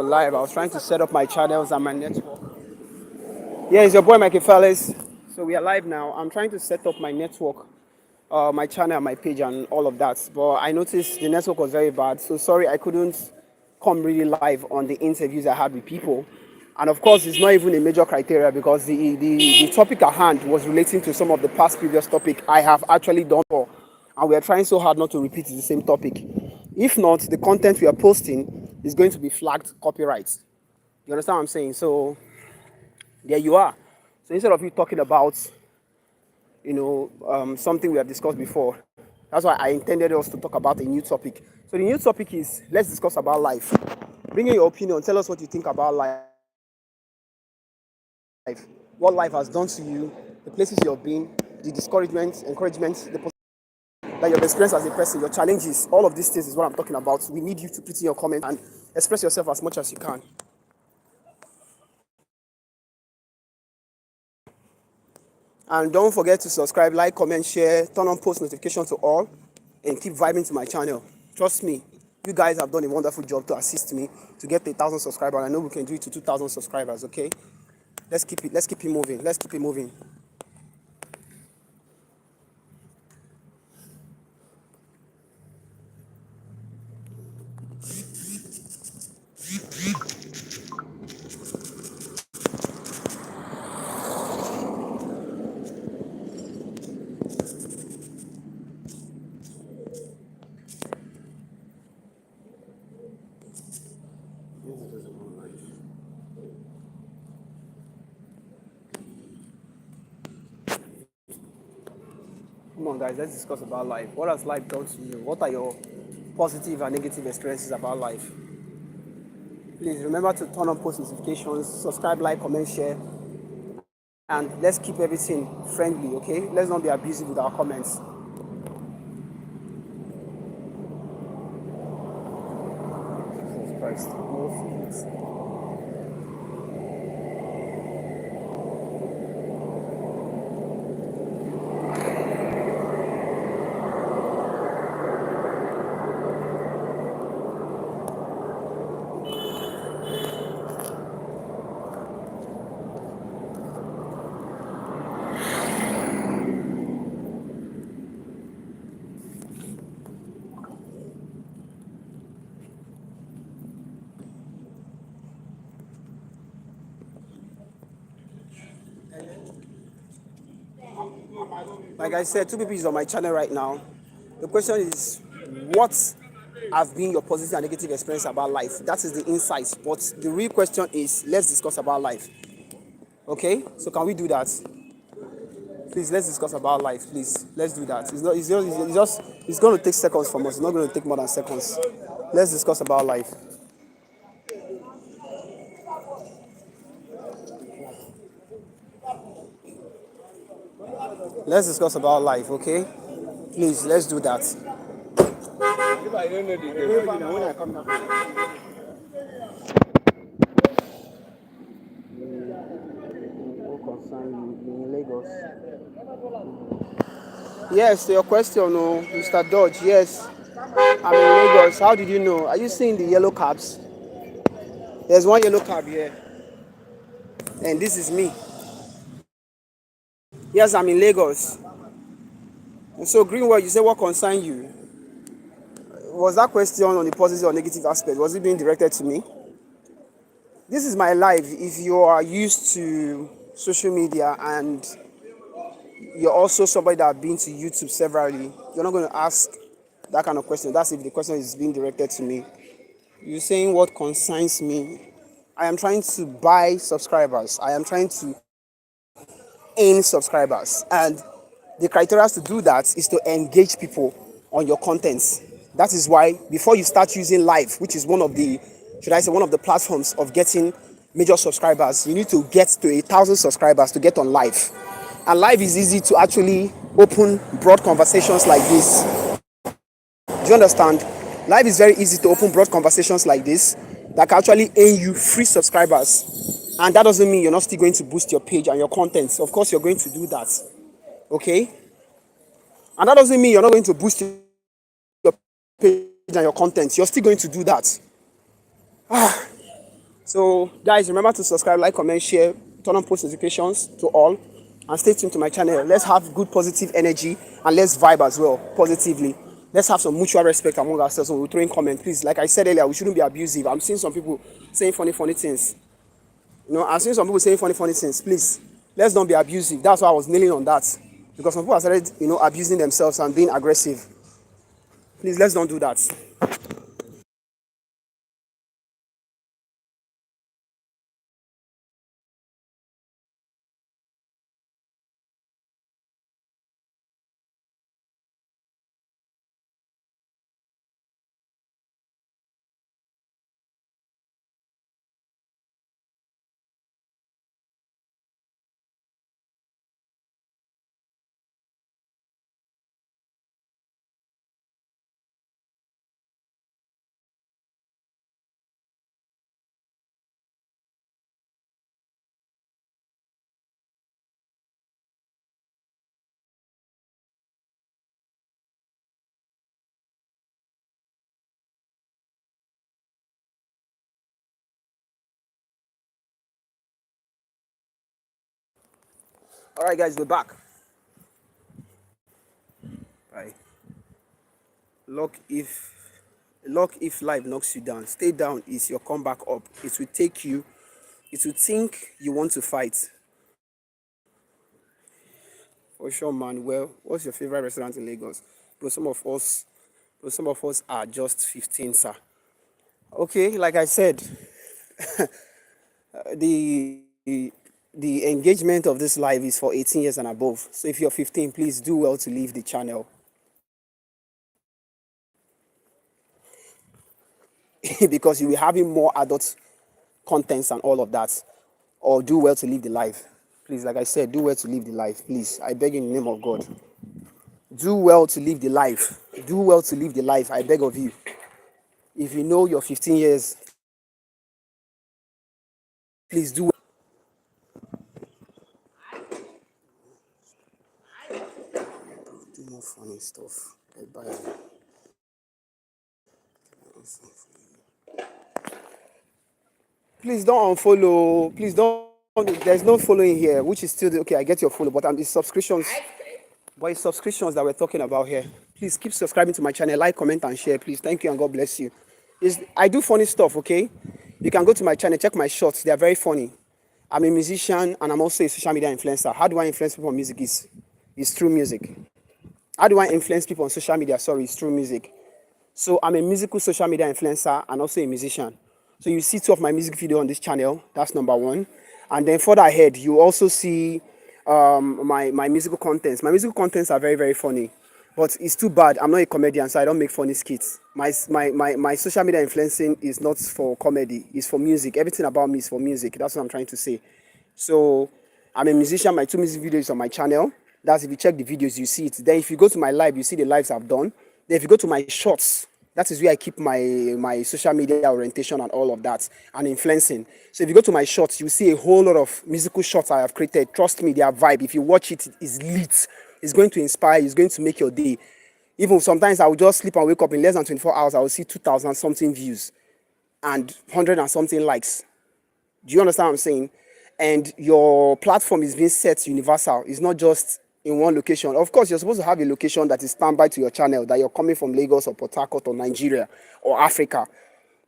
Live. I was trying to set up my channels and my network. Yeah, it's your boy Mikey Fellas. So we are live now. I'm trying to set up my network, my channel, my page, and all of that. But I noticed the network was very bad. So sorry I couldn't come really live on the interviews I had with people. And of course, it's not even a major criteria because the topic at hand was relating to some of the past previous topic I have actually done for. And we are trying so hard not to repeat the same topic. If not, the content we are posting is going to be flagged copyright. You understand what I'm saying? So there you are. So instead of you talking about, something we have discussed before, that's why I intended us to talk about a new topic. So the new topic is let's discuss about life. Bring in your opinion. Tell us what you think about life, what life has done to you, the places you've been, the discouragement, encouragement, that you've experienced as a person, your challenges. All of these things is what I'm talking about. We need you to put in your comment and express yourself as much as you can. And don't forget to subscribe, like, comment, share, turn on post notifications to all, and keep vibing to my channel. Trust me, you guys have done a wonderful job to assist me to get to 1,000 subscribers. I know we can do it to 2,000 subscribers, okay? Let's keep it moving. Let's keep it moving. Come on, guys, let's discuss about life. What has life done to you? What are your positive and negative experiences about life? Please remember to turn on post notifications, subscribe, like, comment, share, and let's keep everything friendly, okay? Let's not be abusive with our comments. Jesus Christ. Like I said, two people is on my channel right now. The question is, what have been your positive and negative experience about life? That is the insight. But the real question is, let's discuss about life. Okay? So can we do that? Please, let's discuss about life. Please, let's do that. It's going to take seconds from us. It's not going to take more than seconds. Let's discuss about life. Let's discuss about life, okay? Please, let's do that. If I don't know the when I come down. What concern you in Lagos? Yes, to your question, oh, Mr. Dodge. Yes, I'm in Lagos. How did you know? Are you seeing the yellow cabs? There's one yellow cab here, and this is me. Yes, I'm in Lagos. So, Greenwood, you say what concern you? Was that question on the positive or negative aspect? Was it being directed to me? This is my life. If you are used to social media and you're also somebody that has been to YouTube severally, you're not going to ask that kind of question. That's if the question is being directed to me. You're saying what concerns me. I am trying to buy subscribers. I am trying to earn subscribers. And the criteria to do that is to engage people on your contents. That is why before you start using live, which is one of the, should I say, one of the platforms of getting major subscribers, you need to get to 1,000 subscribers to get on live. And live is easy to actually open broad conversations like this. Do you understand? Live is very easy to open broad conversations like this that can actually earn you free subscribers. And that doesn't mean you're not still going to boost your page and your contents. Of course, you're going to do that. Okay? And that doesn't mean you're not going to boost your page and your contents. You're still going to do that. So, guys, remember to subscribe, like, comment, share, turn on post notifications to all, and stay tuned to my channel. Let's have good positive energy and let's vibe as well positively. Let's have some mutual respect among ourselves when we throw in comment. Please, like I said earlier, we shouldn't be abusive. I'm seeing some people saying funny things. I'm seeing some people saying funny things. Please, let's not be abusive. That's why I was kneeling on that. Because some people have started, abusing themselves and being aggressive. Please, let's don't do that. All right, guys, we're back. Right. Luck if Luck if life knocks you down. Stay down is your comeback up. It will take you. It will think you want to fight. For sure, man. Well, what's your favorite restaurant in Lagos? Bro, some of us are just 15, sir. Okay, like I said, the the engagement of this live is for 18 years and above. So if you're 15, please do well to leave the channel because you'll be having more adult contents and all of that. Or do well to leave the live. Please, like I said, do well to leave the life. Please, I beg in the name of God. Do well to live the life. Do well to live the life. I beg of you. If you know you're 15 years, please do more funny stuff. Bye. Please don't unfollow. Please don't. There's no following here, which is still okay. I get your follow, but the subscriptions. But it's subscriptions that we're talking about here. Please keep subscribing to my channel, like, comment, and share. Please, thank you, and God bless you. I do funny stuff, okay? You can go to my channel, check my shorts. They are very funny. I'm a musician and I'm also a social media influencer. How do I influence people on music? Is through music. How do I influence people on social media? Sorry, it's through music. So I'm a musical social media influencer and also a musician. So you see two of my music video on this channel. That's number one. And then further ahead, you also see my musical contents. My musical contents are very, very funny. But it's too bad. I'm not a comedian, so I don't make funny skits. My social media influencing is not for comedy. It's for music. Everything about me is for music. That's what I'm trying to say. So I'm a musician. My two music videos on my channel. That's if you check the videos, you see it. Then if you go to my live, you see the lives I've done. Then if you go to my shorts, that is where I keep my social media orientation and all of that and influencing. So if you go to my shorts, you see a whole lot of musical shorts I have created. Trust me, they are vibe. If you watch it, it is lit. It's going to inspire. It's going to make your day. Even sometimes I will just sleep and wake up in less than 24 hours. I will see 2,000 something views and 100 and something likes. Do you understand what I'm saying? And your platform is being set universal. It's not just in one location. Of course, you're supposed to have a location that is standby to your channel, that you're coming from Lagos or Port Harcourt or Nigeria or Africa.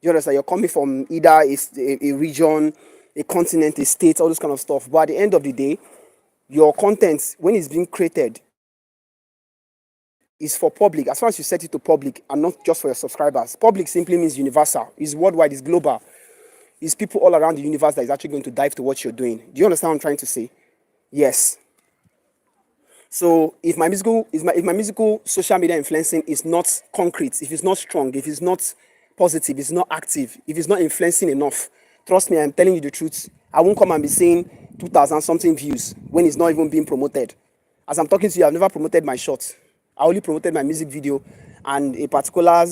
You understand? You're coming from either a region, a continent, a state, all this kind of stuff. But at the end of the day, your content, when it's being created, is for public. As far as you set it to public and not just for your subscribers. Public simply means universal. It's worldwide, it's global. It's people all around the universe that is actually going to dive to what you're doing. Do you understand what I'm trying to say? Yes. So if my musical social media influencing is not concrete, if it's not strong, if it's not positive, if it's not active, if it's not influencing enough, trust me, I'm telling you the truth. I won't come and be saying 2,000 something views when it's not even being promoted. As I'm talking to you, I've never promoted my short. I only promoted my music video and a particular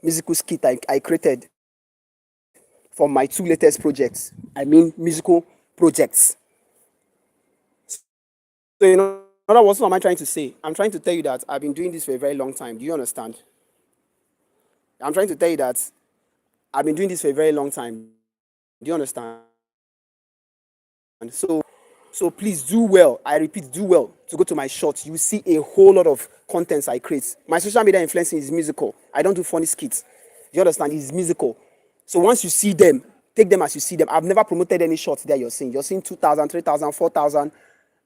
musical skit I created for my two latest projects. I mean musical projects. So in other words, what am I trying to say? I'm trying to tell you that I've been doing this for a very long time. Do you understand? I'm trying to tell you that I've been doing this for a very long time. Do you understand? So please do well. I repeat, do well to go to my shorts. You will see a whole lot of contents I create. My social media influencing is musical. I don't do funny skits. Do you understand? It's musical. So once you see them, take them as you see them. I've never promoted any shorts there you're seeing. You're seeing 2,000, 3,000, 4,000,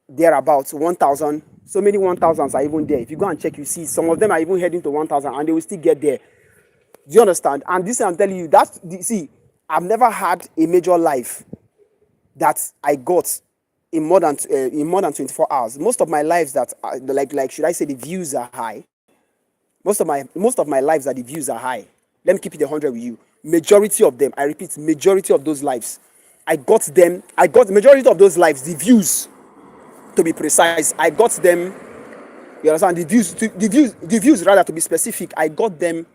thereabouts, 1,000. So many 1,000s are even there. If you go and check, you see some of them are even heading to 1,000 and they will still get there. Do you understand? And this I'm telling you, see, I've never had a major life that I got in more than 24 hours. Most of my lives that are, like should I say the views are high. Most of my lives that the views are high. Let me keep it 100 with you. Majority of them, I repeat, majority of those lives, I got majority of those lives, the views, to be precise. I got them. You understand? The views rather, to be specific. I got them.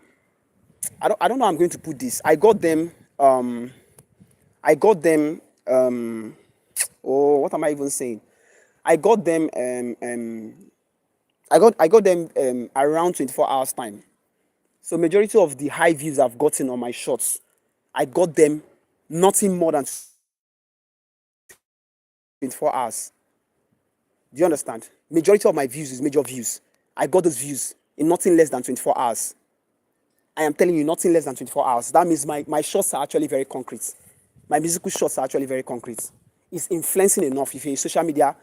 I don't know how I'm going to put this. I got them. I got them. Oh, what am I even saying? I got them. I got them around 24 hours time. So majority of the high views I've gotten on my shorts, I got them nothing more than 24 hours. Do you understand? Majority of my views is major views. I got those views in nothing less than 24 hours. I am telling you, nothing less than 24 hours. That means my shots are actually very concrete. My musical shots are actually very concrete. It's influencing enough. If you're a social media,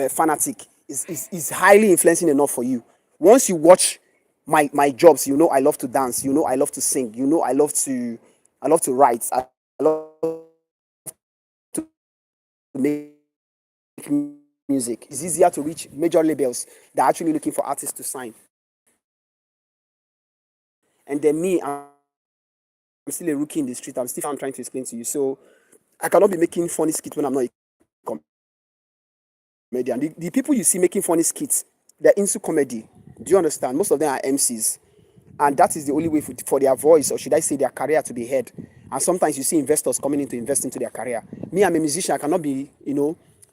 fanatic, is highly influencing enough for you. Once you watch my jobs, I love to dance. I love to sing. I love to write. I love to make music. It's easier to reach major labels that are actually looking for artists to sign. And then me, I'm still a rookie in the street. I'm trying to explain to you. So I cannot be making funny skits when I'm not a comedian. The people you see making funny skits, they're into comedy. Do you understand? Most of them are MCs. And that is the only way for their voice, or should I say their career, to be heard. And sometimes you see investors coming in to invest into their career. Me, I'm a musician. I cannot be,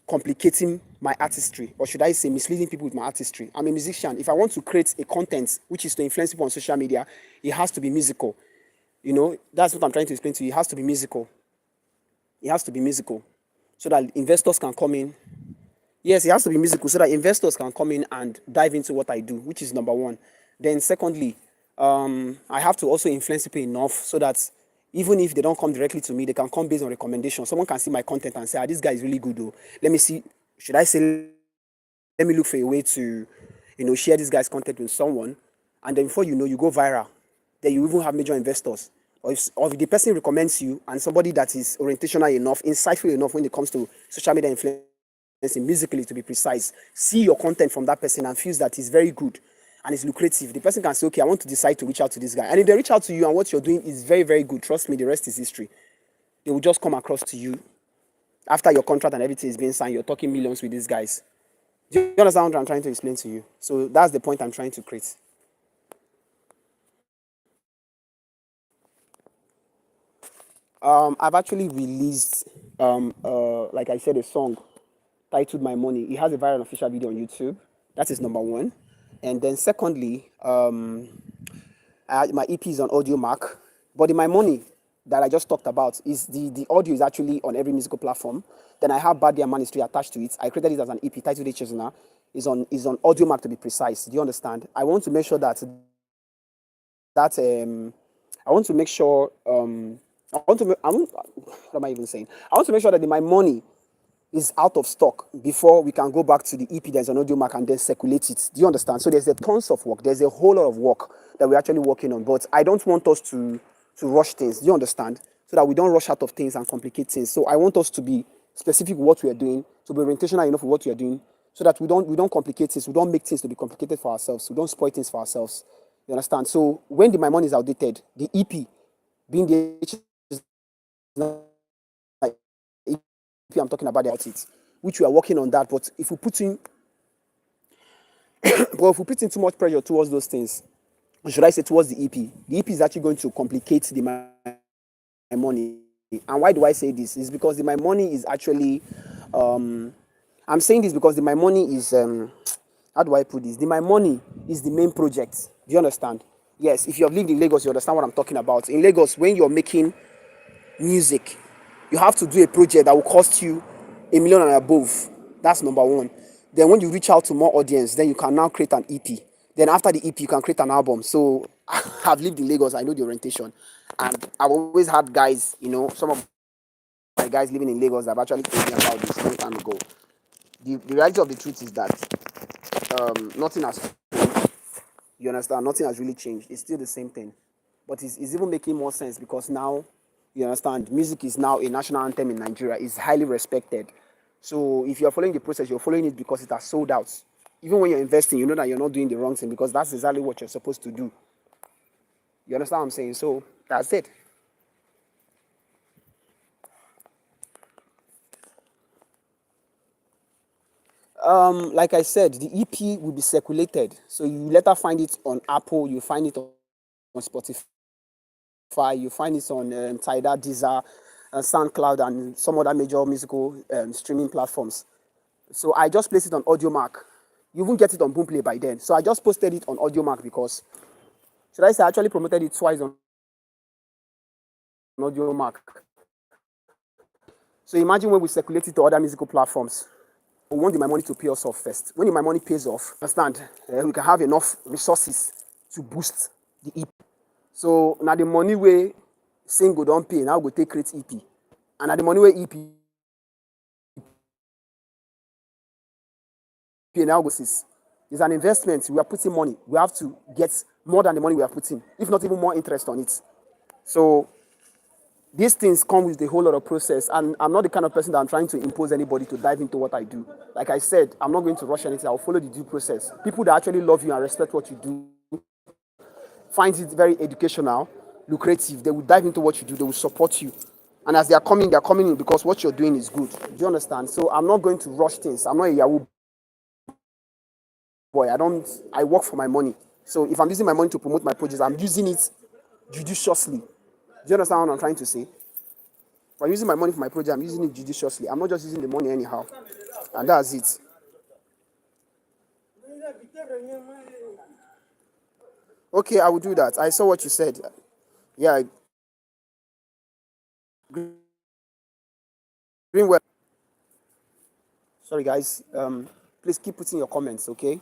complicating my artistry, or should I say misleading people with my artistry. I'm a musician. If I want to create a content which is to influence people on social media, it has to be musical. That's what I'm trying to explain to you. It has to be musical. It has to be musical so that investors can come in. Yes, it has to be musical so that investors can come in and dive into what I do, which is number one. Then secondly, I have to also influence people enough so that even if they don't come directly to me, they can come based on recommendation. Someone can see my content and say, this guy is really good though. Let me see, should I say, let me look for a way to, share this guy's content with someone. And then before you know, you go viral. Then you even have major investors. Or if the person recommends you and somebody that is orientational enough, insightful enough when it comes to social media influencing, musically to be precise, see your content from that person and feels that it's very good and it's lucrative, the person can say, okay, I want to decide to reach out to this guy. And if they reach out to you and what you're doing is very, very good, trust me, the rest is history. They will just come across to you after your contract and everything is being signed. You're talking millions with these guys. Do you understand what I'm trying to explain to you? So that's the point I'm trying to create. I've actually released, like I said, a song titled "My Money." It has a viral official video on YouTube. That is number one. And then secondly, my EP is on Audio Mark. But in My Money that I just talked about, is the audio is actually on every musical platform. Then I have Bad Dia Ministry attached to it. I created it as an EP titled Eche Anyaeji. Is on Audio Mark, to be precise. Do you understand? I want to make sure that I want to make sure what am I even saying? I want to make sure that My Money is out of stock before we can go back to the EP that's on Audio Mark and then circulate it. Do you understand? So there's a tons of work. There's a whole lot of work that we're actually working on. But I don't want us to rush things. Do you understand? So that we don't rush out of things and complicate things. So I want us to be specific with what we are doing, to be orientational enough with what we are doing, so that we don't complicate things. We don't make things to be complicated for ourselves. We don't spoil things for ourselves. You understand? So when My Money is outdated, the EP being the I'm talking about it, which we are working on that. But if we put in, too much pressure towards those things, or should I say towards the EP is actually going to complicate My Money. And why do I say this? It's because My Money is actually, I'm saying this because My Money is, how do I put this? My Money is the main project. Do you understand? Yes, if you have lived in Lagos, you understand what I'm talking about. In Lagos, when you're making music. You have to do a project that will cost you 1 million and above. That's number one. Then when you reach out to more audience, then you can now create an EP. Then after the EP, you can create an album. So I've lived in Lagos. I know the orientation, and I've always had guys. Some of my guys living in Lagos have actually told me about this long time ago. The reality of the truth is that nothing has. You understand? Nothing has really changed. It's still the same thing. But it's even making more sense because now, you understand, music is now a national anthem in Nigeria. It's highly respected. So if you're following the process, you're following it because it has sold out. Even when you're investing, you know that you're not doing the wrong thing because that's exactly what you're supposed to do. You understand what I'm saying? So that's it. Like I said, the EP will be circulated. So you later find it on Apple, you find it on Spotify, you find it on Tidal, Deezer, SoundCloud, and some other major musical streaming platforms. So I just placed it on AudioMark. You won't get it on Boomplay by then. So I just posted it on AudioMark because, should I say, I actually promoted it twice on AudioMark. So imagine when we circulate it to other musical platforms. We want my money to pay us off first. When my money pays off, understand, we can have enough resources to boost the EP. So now the money where single don't pay, now we go take create EP. And now the money where EP pay now goes is an investment. We are putting money. We have to get more than the money we are putting, if not even more interest on it. So these things come with a whole lot of process, and I'm not the kind of person that I'm trying to impose anybody to dive into what I do. Like I said, I'm not going to rush anything. I'll follow the due process. People that actually love you and respect what you do find it very educational, lucrative. They will dive into what you do. They will support you. And as they're coming in because what you're doing is good. Do you understand? So I'm not going to rush things. I'm not a Yahoo boy. I work for my money. So if I'm using my money to promote my projects, I'm using it judiciously. Do you understand what I'm trying to say? If I'm using my money for my project, I'm using it judiciously. I'm not just using the money anyhow. And that's it. Okay, I will do that. I saw what you said. Yeah, Greenwell. Sorry, guys. Please keep putting your comments, okay?